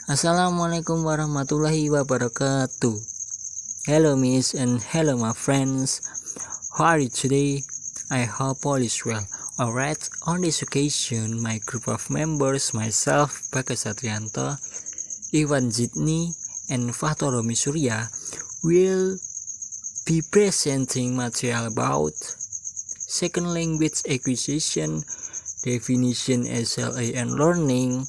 Assalamualaikum warahmatullahi wabarakatuh. Hello miss and hello my friends. How are you today? I hope all is well. Alright, on this occasion, my group of members, myself, Bagas Satrianto, Iwan Jidni, and Fahtoromi Surya will be presenting material about second language acquisition, definition SLA and learning,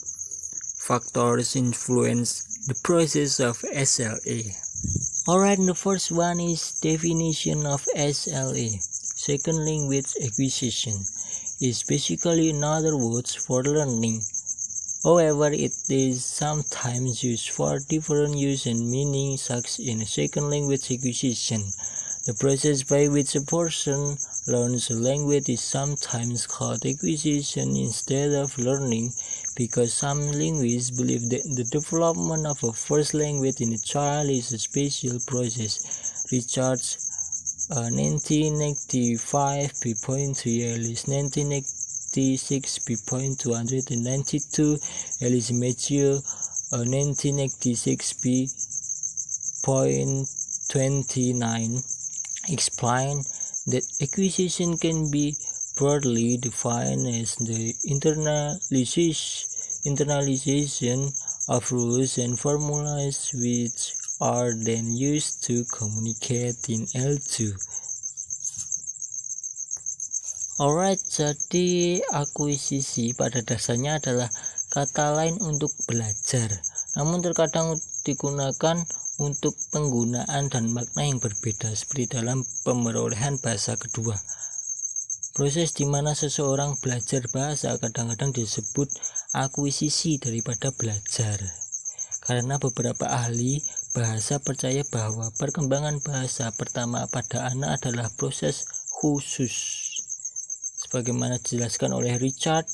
factors influence the process of SLA. Alright, the first one is definition of SLA. Second language acquisition is basically another words for learning. However, it is sometimes used for different use and meaning, such in second language acquisition. The process by which a person learns a language is sometimes called acquisition instead of learning, because some linguists believe that the development of a first language in a child is a special process. Richards, 1985, p.3, Ellis, 1986, p.292, Ellis Matthew, 1986, p.29, explain that acquisition can be broadly defined as the internalization of rules and formulas which are then used to communicate in L2. Alright, jadi akuisisi pada dasarnya adalah kata lain untuk belajar, namun terkadang digunakan untuk penggunaan dan makna yang berbeda, seperti dalam pemerolehan bahasa kedua. Proses di mana seseorang belajar bahasa kadang-kadang disebut akuisisi daripada belajar, karena beberapa ahli bahasa percaya bahwa perkembangan bahasa pertama pada anak adalah proses khusus, sebagaimana dijelaskan oleh Richard,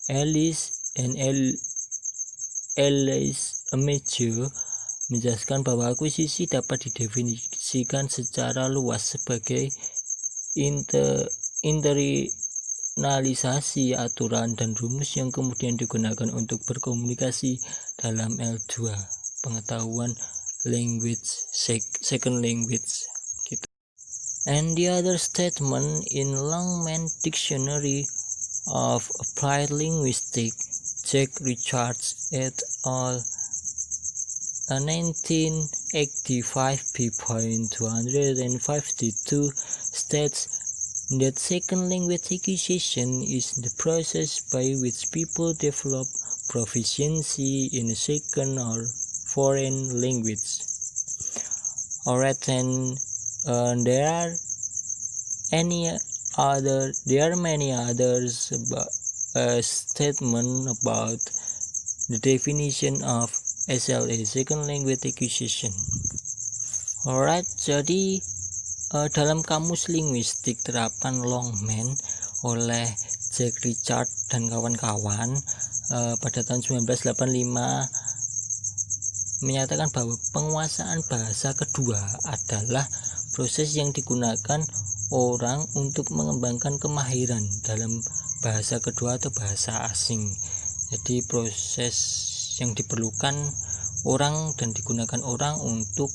Ellis, dan Ellis Matthew, menjelaskan bahwa akuisisi dapat didefinisikan secara luas sebagai internalisasi aturan dan rumus yang kemudian digunakan untuk berkomunikasi dalam L2, pengetahuan language, second language gitu. And the other statement in Longman Dictionary of Applied Linguistics, Jack Richards et al., 1985, p.252, states that second language acquisition is the process by which people develop proficiency in a second or foreign language. Alright, and there are many others statement about the definition of SLA, second language acquisition. Alright, jadi dalam kamus linguistik terapan Longman oleh Jack Richard dan kawan-kawan pada tahun 1985 menyatakan bahwa penguasaan bahasa kedua adalah proses yang digunakan orang untuk mengembangkan kemahiran dalam bahasa kedua atau bahasa asing. Jadi proses yang diperlukan orang dan digunakan orang untuk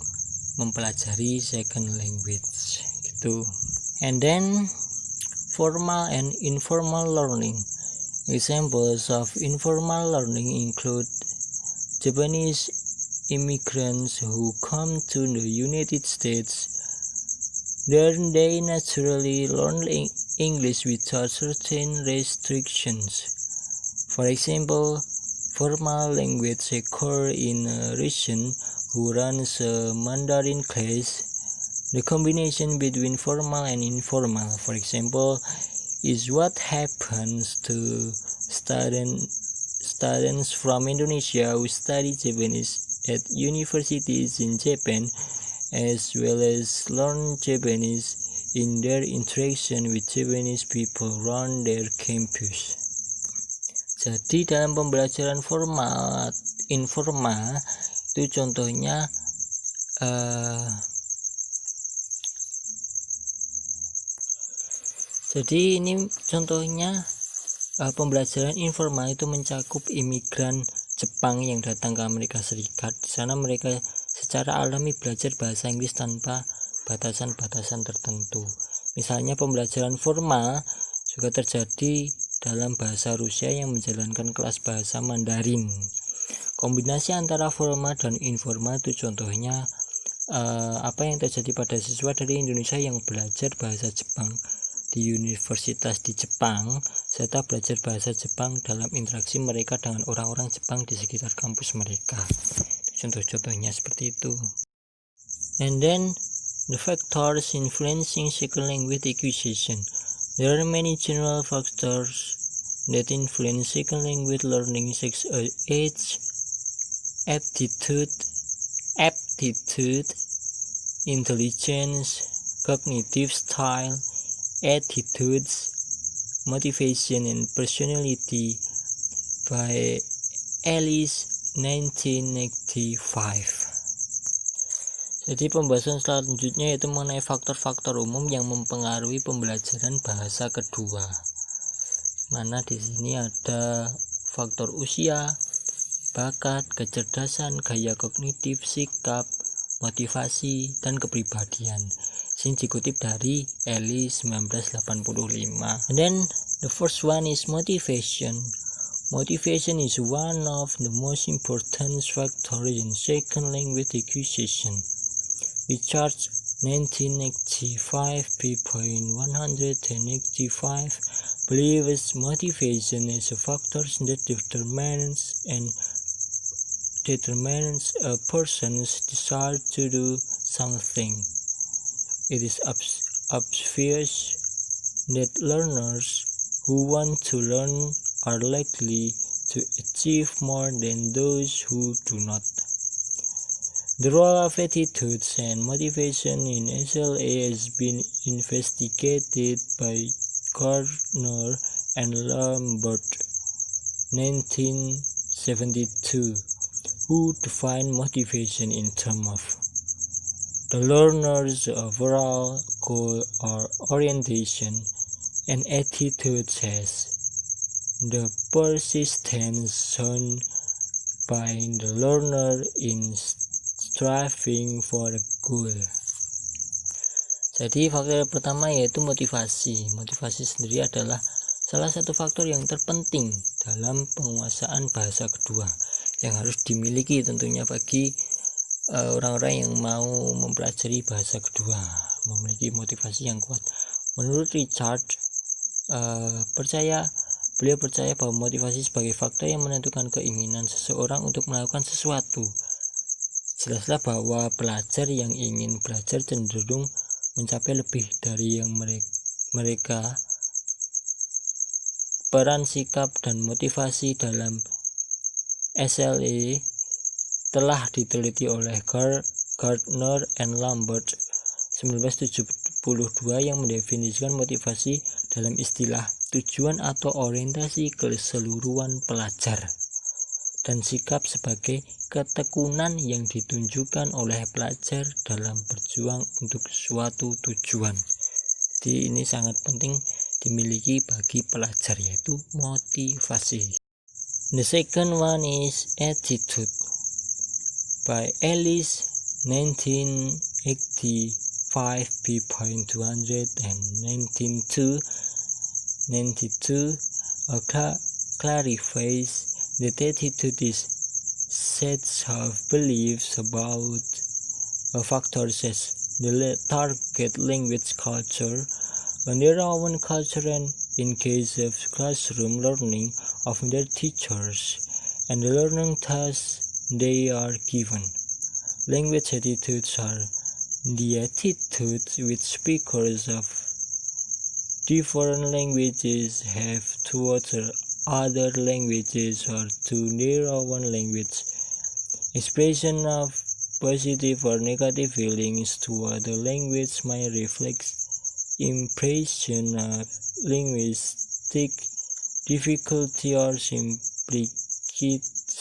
mempelajari second language gitu. And then formal and informal learning. Examples of informal learning include Japanese immigrants who come to the United States. They naturally learn English without certain restrictions. For example, formal language occur in a region who runs a Mandarin class. The combination between formal and informal, for example, is what happens to students from Indonesia who study Japanese at universities in Japan, as well as learn Japanese in their interaction with Japanese people around their campus. Jadi dalam pembelajaran formal, informal itu contohnya jadi ini contohnya pembelajaran informal itu mencakup imigran Jepang yang datang ke Amerika Serikat. Di sana mereka secara alami belajar bahasa Inggris tanpa batasan-batasan tertentu. Misalnya pembelajaran formal juga terjadi dalam bahasa Rusia yang menjalankan kelas bahasa Mandarin. Kombinasi antara formal dan informal itu contohnya apa yang terjadi pada siswa dari Indonesia yang belajar bahasa Jepang di universitas di Jepang serta belajar bahasa Jepang dalam interaksi mereka dengan orang-orang Jepang di sekitar kampus mereka. Contoh-contohnya seperti itu. And then the factors influencing second language acquisition. There are many general factors that influence second language learning, such as age, aptitude, intelligence, cognitive style, attitudes, motivation, and personality by Alice 1985. Jadi pembahasan selanjutnya yaitu mengenai faktor-faktor umum yang mempengaruhi pembelajaran bahasa kedua. Mana di sini ada faktor usia, bakat, kecerdasan, gaya kognitif, sikap, motivasi, dan kepribadian. Sini dikutip dari Alice 1985. And then the first one is motivation. Motivation is one of the most important factors in second language acquisition. Richard 1985 p.185 believes motivation is a factor that determines a person's desire to do something. It is obvious that learners who want to learn are likely to achieve more than those who do not. The role of attitudes and motivation in SLA has been investigated by Gardner and Lambert 1972, who defined motivation in terms of the learner's overall goal or orientation, and attitudes as the persistence shown by the learner in striving for a goal. Jadi faktor pertama yaitu motivasi. Motivasi sendiri adalah salah satu faktor yang terpenting dalam penguasaan bahasa kedua yang harus dimiliki tentunya bagi orang-orang yang mau mempelajari bahasa kedua, memiliki motivasi yang kuat. Menurut Richard, beliau percaya bahwa motivasi sebagai faktor yang menentukan keinginan seseorang untuk melakukan sesuatu. Jelaslah bahwa pelajar yang ingin belajar cenderung mencapai lebih dari yang mereka. Peran sikap dan motivasi dalam SLA telah diteliti oleh Gardner and Lambert 1972 yang mendefinisikan motivasi dalam istilah tujuan atau orientasi keseluruhan pelajar, dan sikap sebagai ketekunan yang ditunjukkan oleh pelajar dalam berjuang untuk suatu tujuan. Jadi ini sangat penting dimiliki bagi pelajar, yaitu motivasi. The second one is attitude by Alice 1985 p.200 and 1992 clarifies that attitude is sets of beliefs about factors as the target language culture and their own culture, and in case of classroom learning of their teachers and the learning tasks they are given. Language attitudes are the attitudes which speakers of different languages have towards other languages or to their own language. Expression of positive or negative feelings toward the language may reflect impression of linguistic difficulty or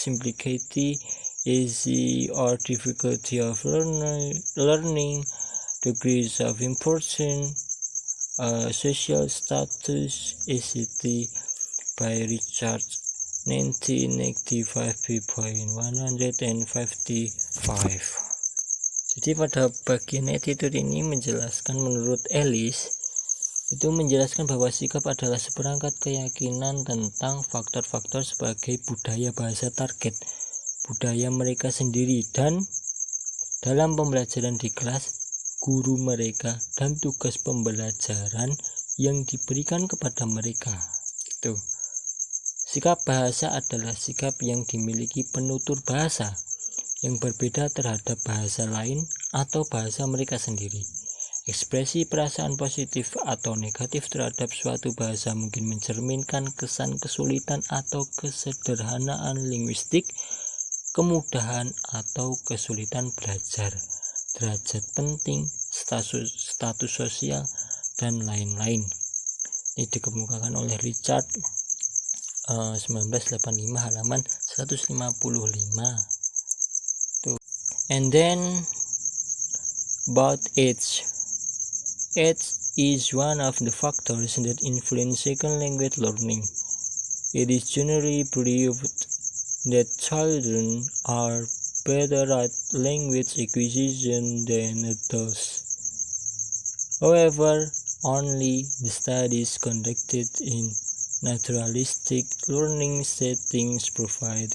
simplicity, easy or difficulty of learning, degrees of importance, social status, etc. by Richard 1985p.155. Jadi pada bagian attitude ini menjelaskan, menurut Ellis, itu menjelaskan bahwa sikap adalah seperangkat keyakinan tentang faktor-faktor sebagai budaya bahasa target, budaya mereka sendiri, dan dalam pembelajaran di kelas, guru mereka, dan tugas pembelajaran yang diberikan kepada mereka. Gitu. Sikap bahasa adalah sikap yang dimiliki penutur bahasa yang berbeda terhadap bahasa lain atau bahasa mereka sendiri. Ekspresi perasaan positif atau negatif terhadap suatu bahasa mungkin mencerminkan kesan kesulitan atau kesederhanaan linguistik, kemudahan atau kesulitan belajar, derajat penting, status sosial, dan lain-lain. Ini dikemukakan oleh Richard 1985 halaman 155. And then about age. Age is one of the factors that influence second language learning. It is generally believed that children are better at language acquisition than adults. However, only the studies conducted in naturalistic learning settings provide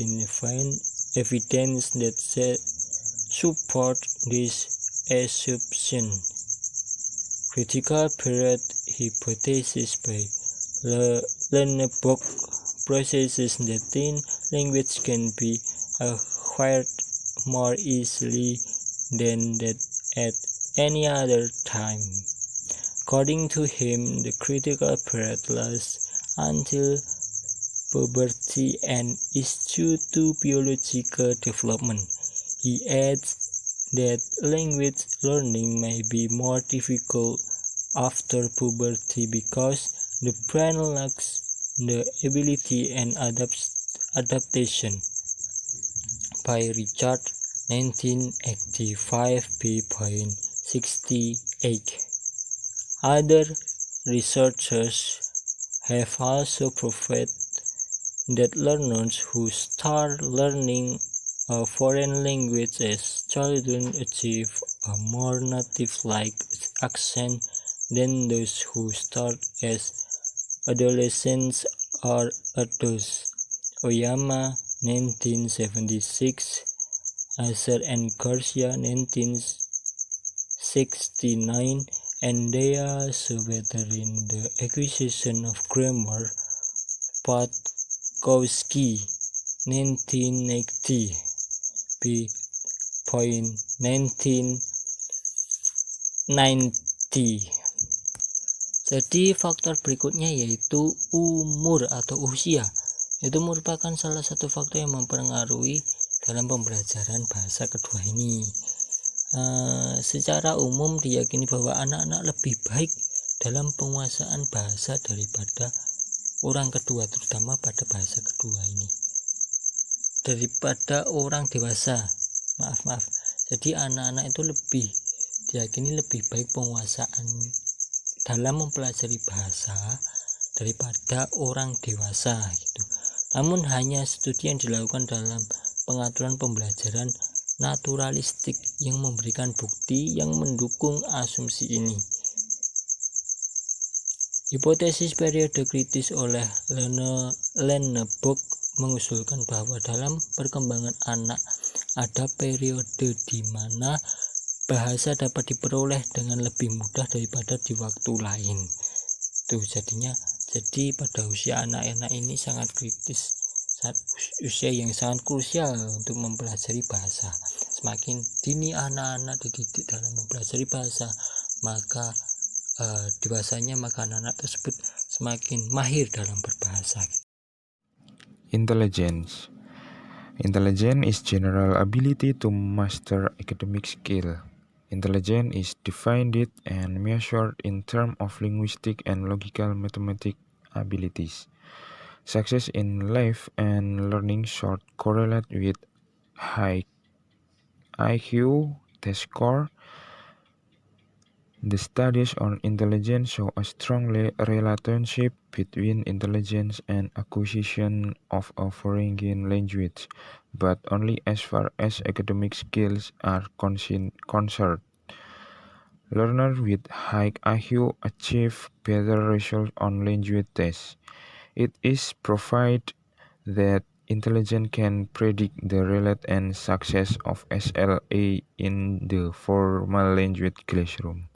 evidence that support this assumption. Critical period hypothesis by Lenneberg processes that teen language can be acquired more easily than that at any other time. According to him, the critical period lasts until puberty and is due to biological development. He adds that language learning may be more difficult after puberty because the brain lacks the ability and adaptation. By Richard 1985 p.68. Other researchers have also proved that learners who start learning a foreign language as children achieve a more native-like accent than those who start as adolescents or adults. Oyama 1976, Acer and Garcia 1969, and they are also better in the acquisition of grammar. Patkowski 1980 p.1990. Jadi faktor berikutnya yaitu umur atau usia. Itu merupakan salah satu faktor yang mempengaruhi dalam pembelajaran bahasa kedua ini. Secara umum diyakini bahwa anak-anak lebih baik dalam penguasaan bahasa daripada orang kedua, terutama pada bahasa kedua ini, daripada orang dewasa. Maaf. Jadi anak-anak itu diyakini lebih baik penguasaan dalam mempelajari bahasa daripada orang dewasa gitu. Namun hanya studi yang dilakukan dalam pengaturan pembelajaran naturalistik yang memberikan bukti yang mendukung asumsi ini. Hipotesis periode kritis oleh Lenneberg mengusulkan bahwa dalam perkembangan anak ada periode di mana bahasa dapat diperoleh dengan lebih mudah daripada di waktu lain. Jadi pada usia anak-anak ini sangat kritis, usia yang sangat krusial untuk mempelajari bahasa. Semakin dini anak-anak dididik dalam mempelajari bahasa, maka anak-anak tersebut semakin mahir dalam berbahasa. Intelligence. Intelligence is general ability to master academic skill. Intelligence is defined and measured in terms of linguistic and logical mathematical abilities. Success in life and learning should correlate with high IQ, test score, The studies on intelligence show a strong relationship between intelligence and acquisition of a foreign language, but only as far as academic skills are concerned. Learners with high IQ achieve better results on language tests. It is provided that intelligence can predict the rate and success of SLA in the formal language classroom.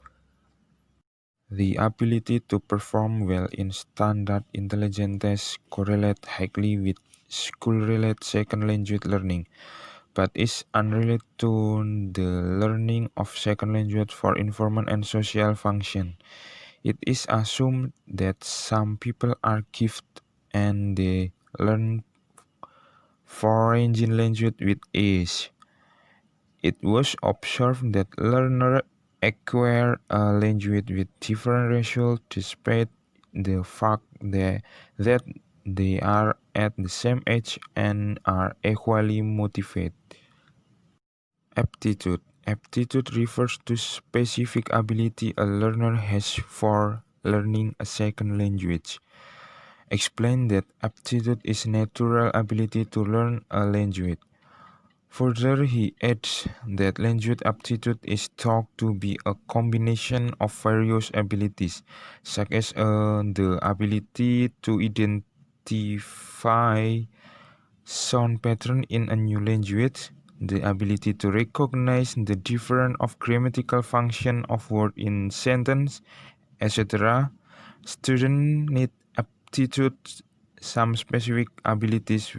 The ability to perform well in standard intelligence tests correlates highly with school-related second language learning, but is unrelated to the learning of second language for information and social function. It is assumed that some people are gifted and they learn foreign language with age. It was observed that learners acquire a language with different results despite the fact that they are at the same age and are equally motivated. Aptitude. Aptitude refers to specific ability a learner has for learning a second language. Explain that aptitude is natural ability to learn a language. Further, he adds that language aptitude is thought to be a combination of various abilities, such as the ability to identify sound pattern in a new language, the ability to recognize the difference of grammatical function of word in sentence, etc. Students need aptitude, some specific abilities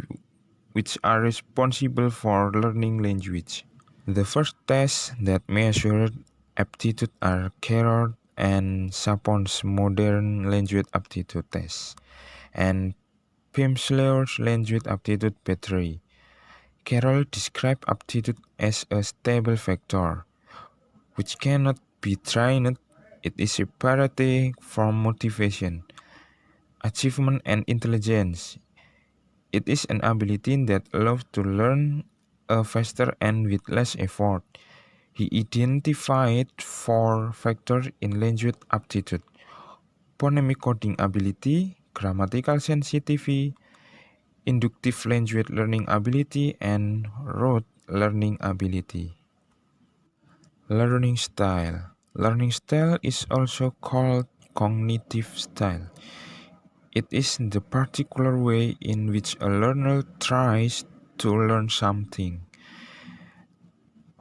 which are responsible for learning language. The first tests that measured aptitude are Carroll and Sapon's modern language aptitude tests, and Pimsleur's language aptitude battery. Carroll described aptitude as a stable factor, which cannot be trained. It is separated from motivation, achievement, and intelligence. It is an ability that allows to learn faster and with less effort. He identified four factors in language aptitude: phonemic coding ability, grammatical sensitivity, inductive language learning ability, and rote learning ability. Learning style. Learning style is also called cognitive style. It is the particular way in which a learner tries to learn something.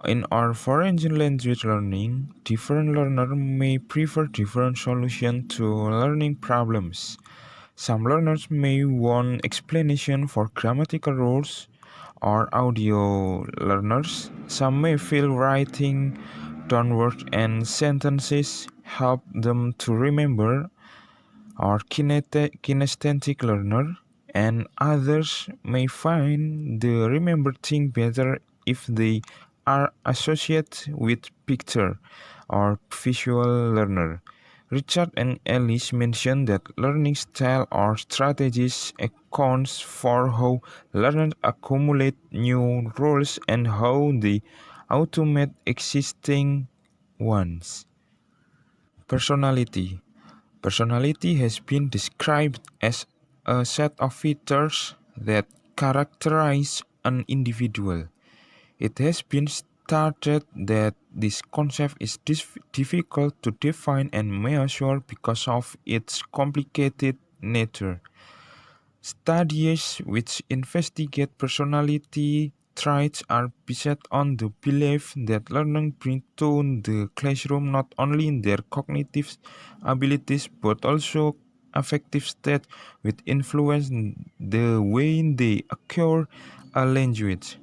In our foreign language learning, different learners may prefer different solutions to learning problems. Some learners may want explanation for grammatical rules or audio learners. Some may feel writing down words and sentences help them to remember, or kinesthetic learner, and others may find the remembered thing better if they are associated with picture or visual learner. Richard and Ellis mentioned that learning style or strategies accounts for how learners accumulate new rules and how they automate existing ones. Personality. Personality has been described as a set of features that characterize an individual. It has been stated that this concept is difficult to define and measure because of its complicated nature. Studies which investigate personality traits are based on the belief that learners bring to the classroom not only their cognitive abilities but also affective state which influence the way they acquire a language.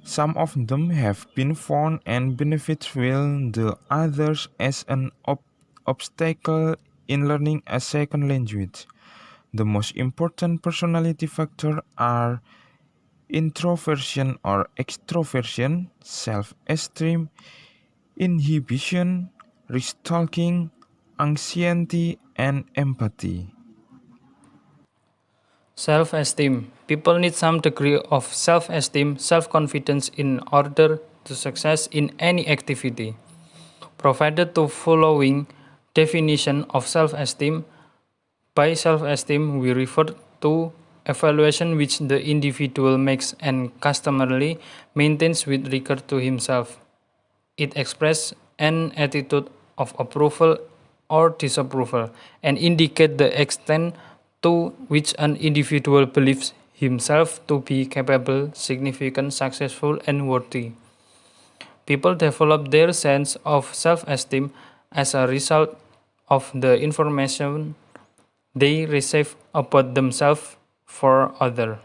Some of them have been found and benefit while the others as an obstacle in learning a second language. The most important personality factors are introversion or extroversion, self-esteem, inhibition, risk-taking, anxiety, and empathy. Self esteem. People need some degree of self esteem, self confidence in order to success in any activity. provided the following definition of self-esteem. By self-esteem, we refer to evaluation which the individual makes and customarily maintains with regard to himself. It expresses an attitude of approval or disapproval and indicates the extent to which an individual believes himself to be capable, significant, successful, and worthy. People develop their sense of self-esteem as a result of the information they receive about themselves from other.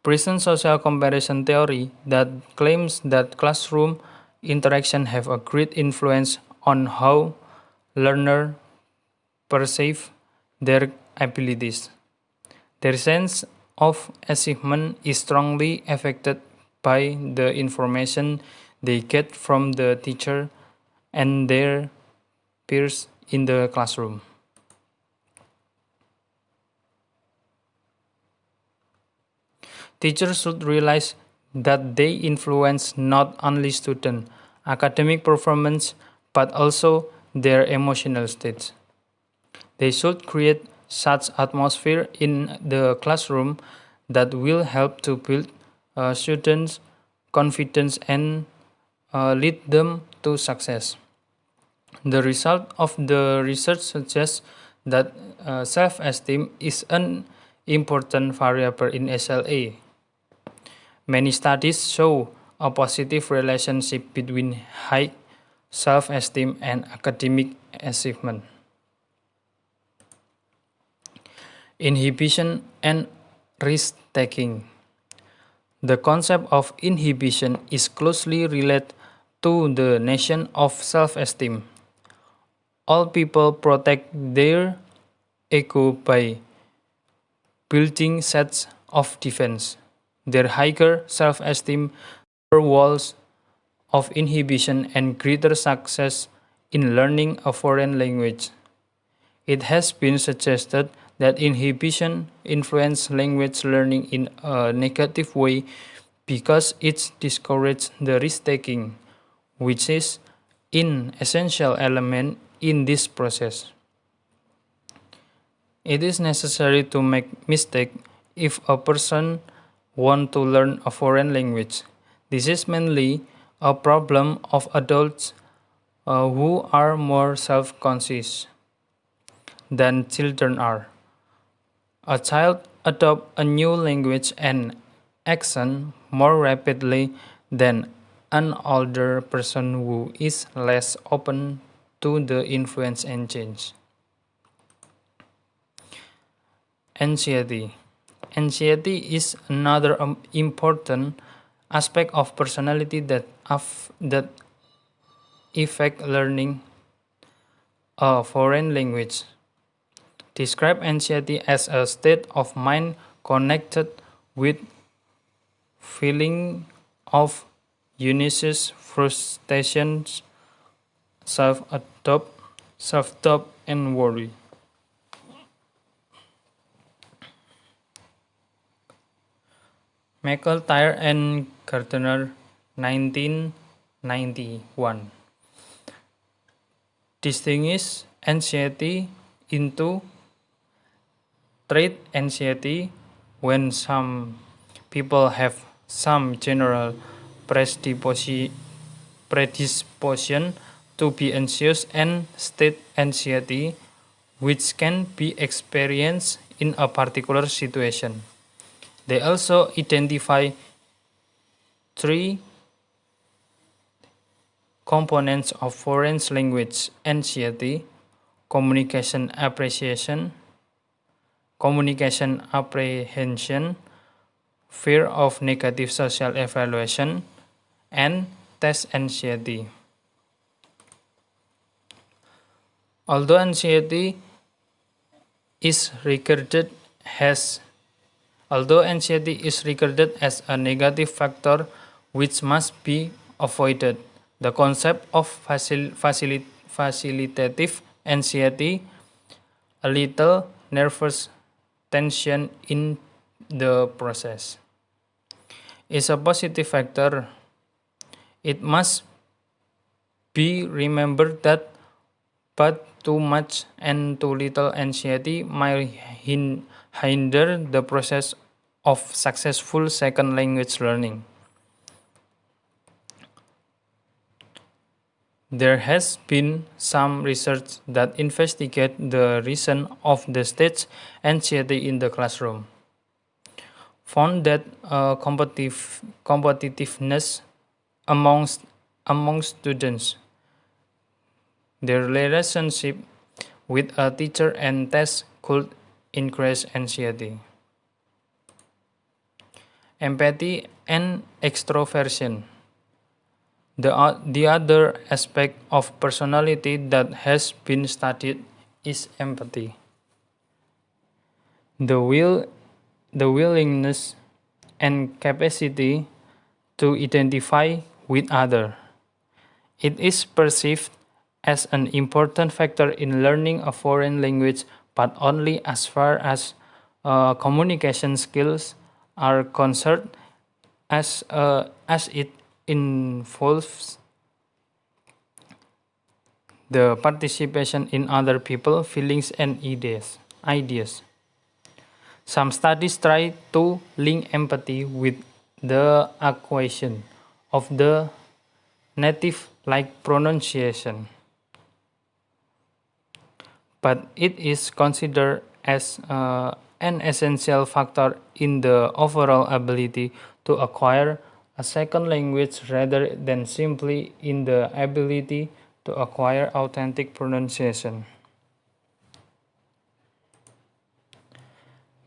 Present social comparison theory that claims that classroom interaction have a great influence on how learners perceive their abilities. Their sense of achievement is strongly affected by the information they get from the teacher and their peers in the classroom. Teachers should realize that they influence not only student academic performance but also their emotional states. They should create such atmosphere in the classroom that will help to build students' confidence and lead them to success. The result of the research suggests that self-esteem is an important variable in SLA. Many studies show a positive relationship between high self-esteem and academic achievement. Inhibition and risk-taking. The concept of inhibition is closely related to the notion of self-esteem. All people protect their ego by building sets of defense. Their higher self-esteem walls of inhibition and greater success in learning a foreign language. It has been suggested that inhibition influences language learning in a negative way because it discourages the risk-taking, which is an essential element in this process. It is necessary to make mistakes if a person wants to learn a foreign language. This is mainly a problem of adults who are more self-conscious than children are. A child adopts a new language and accent more rapidly than an older person who is less open to the influence and change. Anxiety. Anxiety is another important aspect of personality that affect learning a foreign language. Describe anxiety as a state of mind connected with feeling of unease, frustrations, self-doubt, and worry. McIntyre and Gardner, 1991. Distinguish anxiety into trait anxiety when some people have some general predisposition to be anxious and state anxiety which can be experienced in a particular situation. They also identify three components of foreign language anxiety: communication apprehension, fear of negative social evaluation, and test anxiety. Although anxiety is regarded as a negative factor which must be avoided, the concept of facilitative anxiety, a little nervous tension in the process, is a positive factor. It must be remembered that but too much and too little anxiety might hinder the process of successful second language learning. There has been some research that investigate the reason of the stage anxiety in the classroom. Found that competitiveness among students, their relationship with a teacher and test could increase anxiety. Empathy and extroversion. The other aspect of personality that has been studied is empathy. The willingness and capacity to identify with other. It is perceived as an important factor in learning a foreign language, but only as far as communication skills are concerned, as it involves the participation in other people's feelings and ideas. Some studies try to link empathy with the acquisition of the native like pronunciation, but it is considered as an essential factor in the overall ability to acquire a second language rather than simply in the ability to acquire authentic pronunciation.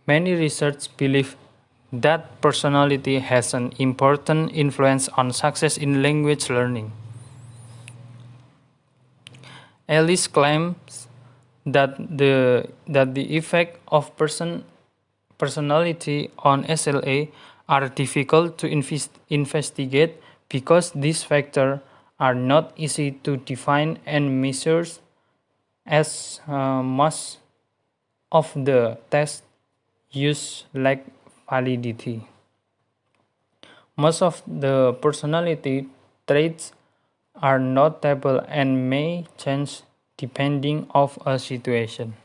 Many researchers believe that personality has an important influence on success in language learning. Ellis claims that the effect of personality on SLA are difficult to investigate because these factors are not easy to define and measure, as most of the tests use lack validity. Most of the personality traits are notable and may change depending of a situation.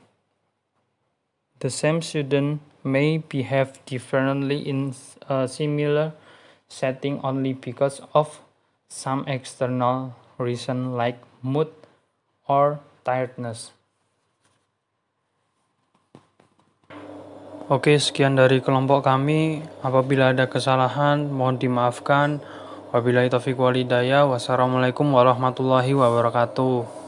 The same student may behave differently in a similar setting only because of some external reason like mood or tiredness. Oke, sekian dari kelompok kami. Apabila ada kesalahan, mohon dimaafkan. Wabillahi taufiq walhidayah. Wassalamualaikum warahmatullahi wabarakatuh.